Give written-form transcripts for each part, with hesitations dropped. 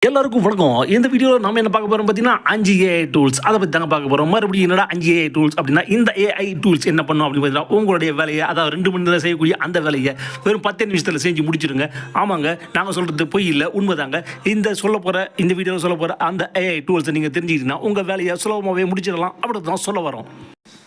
எல்லாருக்கும் வணக்கம். இந்த வீடியோவில் நம்ம என்ன பார்க்க போகிறோம் பார்த்தீங்கன்னா 5 ஏஐ டூல்ஸ் அதை பற்றி தாங்க பார்க்க போகிறோம். மறுபடியும் என்னடா 5 ஏஐ டூல்ஸ் அப்படின்னா, இந்த ஏஐ டூல்ஸ் என்ன பண்ணும் அப்படின்னு பார்த்தீங்கன்னா, உங்களுடைய வேலையை அதாவது 2 மணி நேரம் செய்யக்கூடிய அந்த வேலையை வெறும் 10 நிமிஷத்தில் செஞ்சு முடிச்சிடுங்க. ஆமாங்க, நாங்கள் சொல்கிறது பொய் இல்லை, உண்மைதாங்க. இந்த வீடியோவில் சொல்ல போகிற அந்த ஏஐ டூல்ஸை நீங்கள் தெரிஞ்சுக்கிட்டீங்கன்னா உங்கள் வேலையை சுலபமாகவே முடிச்சிடலாம் அப்படி தான் சொல்ல வரோம்.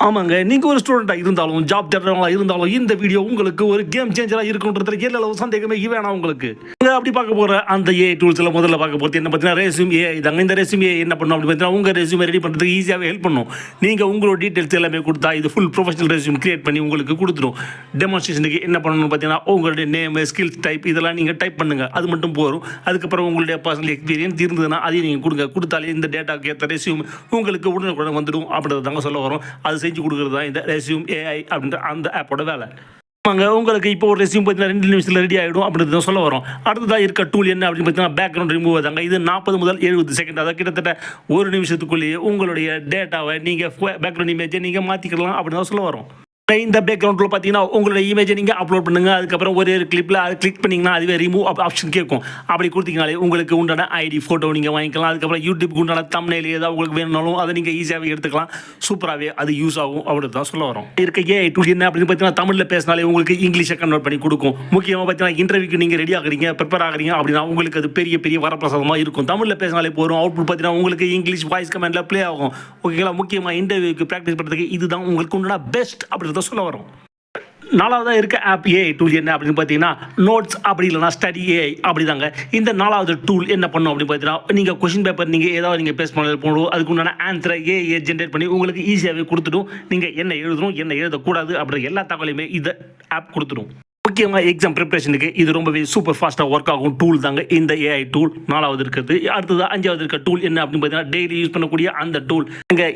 ஆமாங்க, நீங்கள் ஒரு ஸ்டூடெண்ட்டாக இருந்தாலும் ஜாப் தேடுறவங்களா இருந்தாலும் இந்த வீடியோ உங்களுக்கு ஒரு கேம் சேஞ்சராக இருக்குன்றதுல எல்லளவு சந்தேகமே வேணாம். உங்களுக்கு அப்படி பார்க்க போகிற அந்த ஏஐ டூல்ஸில் முதல்ல பார்க்க போகிறது என்ன பார்த்தீங்கன்னா, ரெஸ்யூம் ஏஐ தாங்க. இந்த ரெஸ்யூம் ஏஐ என்ன பண்ணும் அப்படின்னு பார்த்தீங்கன்னா, உங்கள் ரெஸ்யூமை ரெடி பண்ணுறதுக்கு ஈஸியாகவே ஹெல்ப் பண்ணும். நீங்கள் உங்களோட டீட்டெயில்ஸ் எல்லாமே கொடுத்தா இது ஃபுல் ப்ரொஃபஷனல் ரெஸ்யூம் கிரியேட் பண்ணி உங்களுக்கு கொடுத்துடும். டெமான்ஸ்ட்ரேஷனுக்கு என்ன பண்ணணும்னு பார்த்தீங்கன்னா, உங்களுடைய நேம், ஸ்கில்ஸ் டைப் இதெல்லாம் நீங்கள் டைப் பண்ணுங்கள், அது மட்டும் போதும். அதுக்கப்புறம் உங்களுடைய பர்சனல் எக்ஸ்பீரியன்ஸ் இருந்ததுன்னா அதையும் நீங்கள் கொடுத்தாலே இந்த டேட்டாக்கு ஏற்ற ரெஸ்யூம் உங்களுக்கு உடனுக்குடன் வந்துடும் அப்படின்றத தாங்க சொல்ல வரும். அது செஞ்சு கொடுக்குறது தான் இந்த ரெஸ்யூம் ஏஐ அப்படின்ற அந்த ஆப்போட வேலை. ஆமாங்க, உங்களுக்கு இப்போ ஒரு ரெஸ்யூம் பார்த்தீங்கன்னா 2 நிமிஷத்தில் ரெடி ஆகிடும் அப்படின்னு தான் சொல்ல வரும். அடுத்ததாக இருக்க டூல் என்ன அப்படின்னு பார்த்தீங்கன்னா, பேக்ரவுண்ட் ரிமூவ் தாங்க. இது 40 முதல் 70 செகண்ட், அதாவது கிட்டத்தட்ட 1 நிமிஷத்துக்குள்ளேயே உங்களுடைய டேட்டாவை நீங்கள் பேக்ரவுண்ட் இமேஜை நீங்கள் மாற்றிக்கலாம் அப்படின்னு தான் சொல்ல வரும். இந்த பேக்ரவுண்டில் பார்த்தீங்கன்னா உங்களோட இமேஜை நீங்கள் அப்லோட் பண்ணுங்கள். அதுக்கப்புறம் ஒரு கிளிப்பில் அதை கிளிக் பண்ணிங்கன்னா அதுவே ரிமூவ் ஆப்ஷன் கேட்கும். அப்படி கொடுத்தீங்கனாலே உங்களுக்கு உண்டான ஐடி ஃபோட்டோ நீங்கள் வாங்கிக்கலாம். அதுக்கப்புறம் யூடியூப்க்கு உண்டான தம்ப்நெயில் ஏதாவது உங்களுக்கு வேணும்னாலும் அதை நீங்கள் ஈஸியாகவே எடுத்துக்கலாம். சூப்பராகவே அது யூஸ் ஆகும் அப்படின்னு தான் சொல்ல வரும். இருக்க ஏஐ டூல் என்ன அப்படின்னு பார்த்தீங்கன்னா, தமிழில் பேசினாலே உங்களுக்கு இங்கிலீஷை கன்வெர்ட் பண்ணி கொடுக்கும். முக்கியமாக பார்த்தீங்கன்னா, இன்டர்வியூக்கு நீங்கள் ரெடி ஆகிறீங்க, ப்ரிப்பேர் ஆகிறீங்க அப்படின்னா உங்களுக்கு அது பெரிய வரப்பிரசாதமாக இருக்கும். தமிழில் பேசினாலே போகிறோம், அவுட்புட் பார்த்தீங்கன்னா உங்களுக்கு இங்கிலீஷ் வாய்ஸ் கமெண்டில் ப்ளே ஆகும். ஓகேங்களா? முக்கியமாக இன்டர்வியூக்கு ப்ராக்டிஸ் பண்ணுறதுக்கு இதுதான் உங்களுக்கு உண்டான பெஸ்ட் அப்படின்னு தான் சொல்ல வரும். 4வதாக இருக்க ஆப் ஏஐ டூல் என்ன அப்படின்னு பார்த்தீங்கன்னா, நோட்ஸ் அப்படி இல்லைனா ஸ்டடி ஏஐ அப்படி தாங்க. இந்த 4வது டூல் என்ன பண்ணும் அப்படின்னு பார்த்தீங்கன்னா, நீங்கள் கொஷின் பேப்பர் நீங்கள் ஏதாவது நீங்கள் பேஸ் பண்ண போகணும், அதுக்கு உண்டான ஆன்சரை ஏஐ ஜென்ரேட் பண்ணி உங்களுக்கு ஈஸியாகவே கொடுத்துடும். நீங்கள் என்ன எழுதணும் என்ன எழுதக்கூடாது அப்படின்ற எல்லா தகவலையுமே இதை ஆப் கொடுத்துடும். முக்கியமாக எக்ஸாம் ப்ரிப்பரேஷனுக்கு இது ரொம்பவே சூப்பர் ஃபாஸ்ட்டாக ஒர்க் ஆகும் டூல் தாங்க இந்த ஏஐ டூல் 4வது இருக்கிறது. அடுத்தது 5வது இருக்க டூல் என்ன அப்படின்னு பார்த்தீங்கன்னா, டெய்லி யூஸ் பண்ணக்கூடிய அந்த டூல்.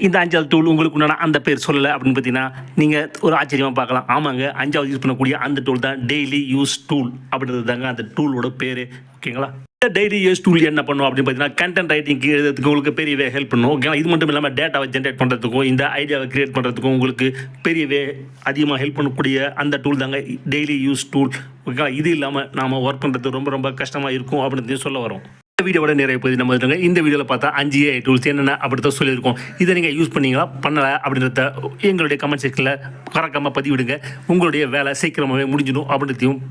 இந்த 5வது டூல் உங்களுக்கு உண்டான அந்த பேர் சொல்லலை அப்படின்னு பார்த்தீங்கன்னா நீங்கள் ஒரு ஆச்சரியமாக பார்க்கலாம். ஆமாங்க, 5வது யூஸ் பண்ணக்கூடிய அந்த டூல் தான் டெய்லி யூஸ் டூல் அப்படின்றது தாங்க அந்த டூலோட பேர். ஓகேங்களா? டெய்லி யூஸ் டூல் என்ன பண்ணும் அப்படின்னு பார்த்தீங்கன்னா, கண்டென்ட் ரைட்டிங்க்கு எழுதுறதுக்கு உங்களுக்கு பெரியவே ஹெல்ப் பண்ணும். ஓகேங்களா? இது மட்டும் இல்லாமல் டேட்டாவை ஜென்ரேட் பண்ணுறதுக்கும் இந்த ஐடியாவை கிரியேட் பண்ணுறதுக்கும் உங்களுக்கு பெரியவே அதிகமாக ஹெல்ப் பண்ணக்கூடிய அந்த டூல் தாங்க டெய்லி யூஸ் டூல். ஓகேங்களா? இது இல்லாமல் நாம் ஒர்க் பண்ணுறது ரொம்ப கஷ்டமாக இருக்கும் அப்படின்னு சொல்ல வரோம். இந்த வீடியோட நிறைய போய் நம்ம இருக்காங்க. இந்த வீடியோவில் பார்த்தா 5 ஏஐ டூல்ஸ் என்னென்ன அப்படி தான் சொல்லியிருக்கோம். இதை நீங்கள் யூஸ் பண்ணீங்களா பண்ணலை அப்படின்றத எங்களுடைய கமெண்ட் செக்ஷனில் கறக்காமல் பதிவிடுங்க. உங்களுடைய வேலை சீக்கிரமாகவே முடிஞ்சிடும் அப்படின்றதையும்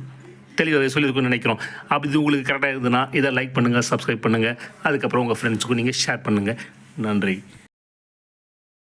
தெளிவாகவே சொல்லியிருக்குன்னு நினைக்கிறோம். அப்படி உங்களுக்கு கரெக்டாக இருந்ததுன்னா இதை லைக் பண்ணுங்கள், சப்ஸ்கிரைப் பண்ணுங்கள். அதுக்கப்புறம் உங்கள் ஃப்ரெண்ட்ஸுக்கும் நீங்கள் ஷேர் பண்ணுங்கள். நன்றி.